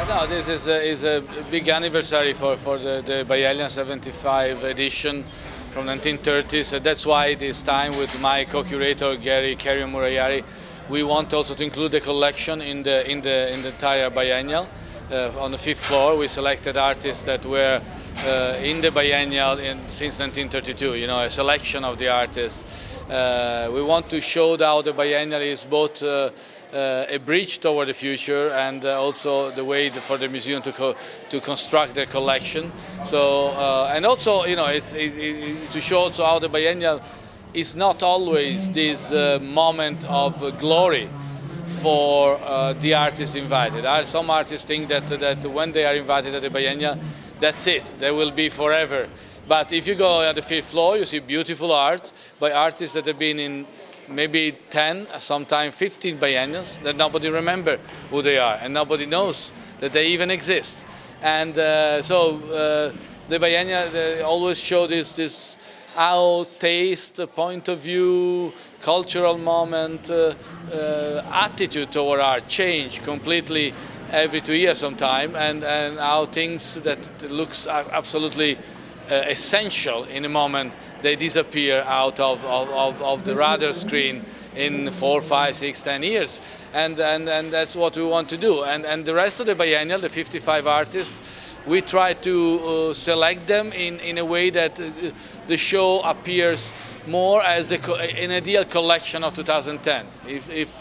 No, this is a big anniversary for the Biennial 75 edition from 1930. So that's why this time with my co-curator Gary Murayari, we want also to include the collection in the entire Biennial. On the 5th floor, we selected artists that were in the Biennial since 1932. You know, a selection of the artists. We want to show how the Biennial is both a bridge toward the future and also the way for the museum to construct their collection. So and also, you know, it's to show also how the Biennial is not always this moment of glory for the artists invited. Some artists think that when they are invited at the Biennial, that's it, they will be forever. But if you go at the 5th floor, you see beautiful art by artists that have been in maybe 10, sometimes 15 biennials that nobody remember who they are and nobody knows that they even exist. And so the biennial always show this how taste, point of view, cultural moment, attitude toward art change completely every 2 years sometime, and how things that looks absolutely essential in a moment, they disappear out of the radar screen in 4, 5, 6, 10 years, and that's what we want to do. And the rest of the biennial, the 55 artists, we try to select them in a way that the show appears more as an ideal collection of 2010. If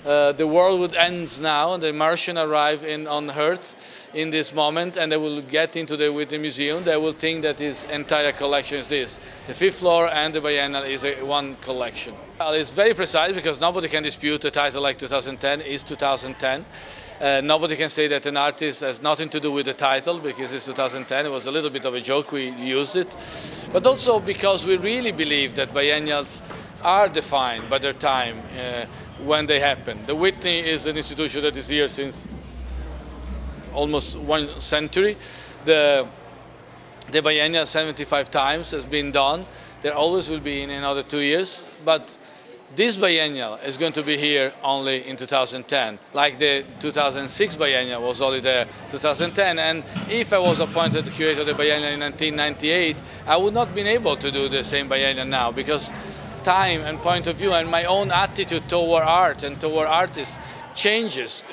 the world would end now and the Martian arrive on Earth in this moment and they will get into the Whitney Museum, they will think that his entire collection is this. The 5th floor and the Biennial is one collection. Well, it's very precise because nobody can dispute a title like 2010 is 2010. Nobody can say that an artist has nothing to do with the title because it's 2010. It was a little bit of a joke, we used it. But also because we really believe that biennials are defined by their time when they happen. The Whitney is an institution that is here since almost 1 century. The biennial 75 times has been done. There always will be in another 2 years, but this biennial is going to be here only in 2010, like the 2006 biennial was only there 2010. And if I was appointed curator of the biennial in 1998, I would not have been able to do the same biennial now because time and point of view and my own attitude toward art and toward artists changes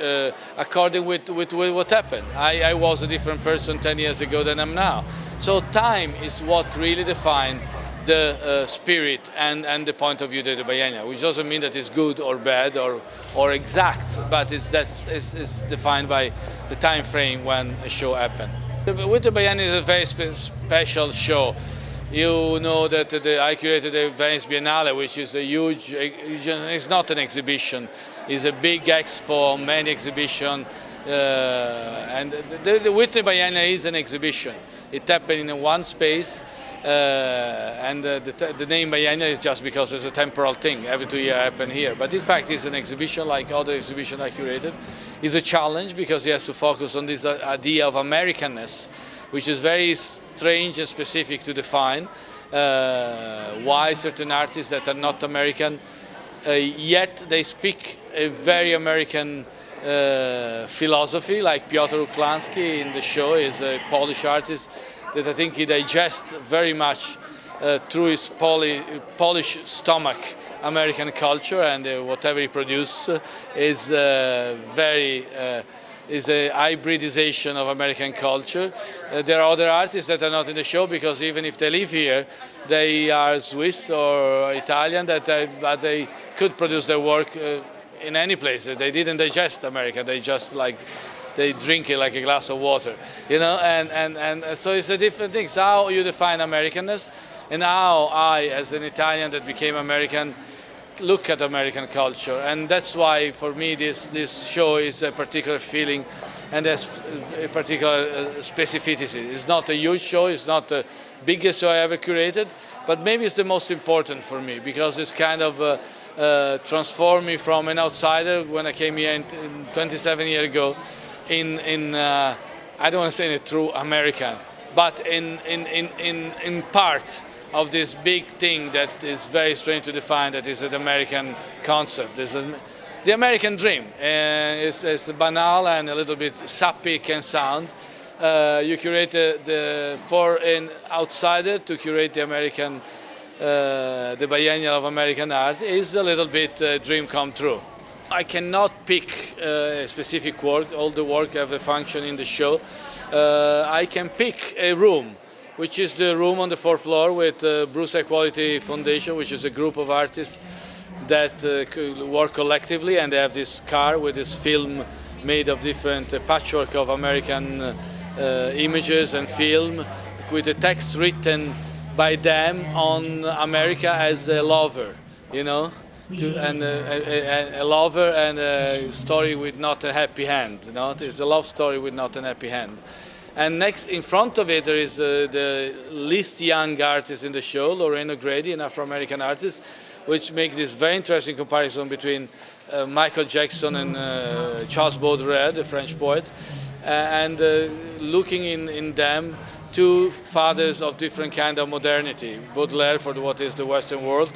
according with what happened. I was a different person 10 years ago than I'm now. So time is what really defines the spirit and the point of view of the biennial, which doesn't mean that it's good or bad or exact, but it's defined by the time frame when a show happened. With the biennial is a very special show. You know that I curated the Venice Biennale, which is a huge, it's not an exhibition, it's a big expo, many exhibitions, and the Whitney Biennial is an exhibition. It happened in one space, and the name Biennial is just because it's a temporal thing. Every 2 years happen here, but in fact it's an exhibition like other exhibitions I curated. It's a challenge because it has to focus on this idea of Americanness, which is very strange and specific to define. Why certain artists that are not American, yet they speak a very American philosophy, like Piotr Uklański in the show is a Polish artist that I think he digests very much through his Polish stomach American culture, and whatever he produces is is a hybridization of American culture. There are other artists that are not in the show because even if they live here, they are Swiss or Italian, but they could produce their work in any place. They didn't digest America. They just they drink it like a glass of water, you know. And so it's a different thing. It's how you define Americanness, and how I, as an Italian that became American, look at American culture. And that's why for me this show is a particular feeling and has a particular specificity. It's not a huge show, it's not the biggest show I ever curated, but maybe it's the most important for me because it's kind of transformed me from an outsider when I came here 27 years ago in I don't want to say a true American, but in part of this big thing that is very strange to define, that is an American concept. This the American dream. It's banal and a little bit sappy can sound. You curate for an outsider to curate the American, the biennial of American art is a little bit dream come true. I cannot pick a specific work. All the work have a function in the show. I can pick a room, which is the room on the fourth floor with Bruce High Quality Foundation, which is a group of artists that work collectively, and they have this car with this film made of different patchwork of American images and film, with a text written by them on America as a lover, you know, and a lover and a story with not a happy hand. You know, it's a love story with not a happy hand. And next, in front of it, there is the least young artist in the show, Lorraine O'Grady, an Afro-American artist, which make this very interesting comparison between Michael Jackson and Charles Baudelaire, the French poet, and looking in them two fathers of different kind of modernity. Baudelaire for what is the Western world,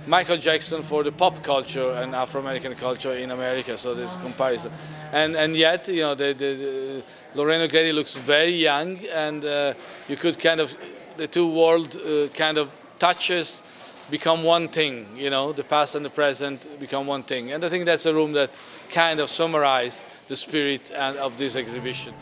Michael Jackson for the pop culture and Afro-American culture in America. So there's a comparison, and yet, you know, the Lorraine O'Grady looks very young, and you could kind of, the two world kind of touches become one thing, you know, the past and the present become one thing. And I think that's a room that kind of summarizes the spirit of this exhibition.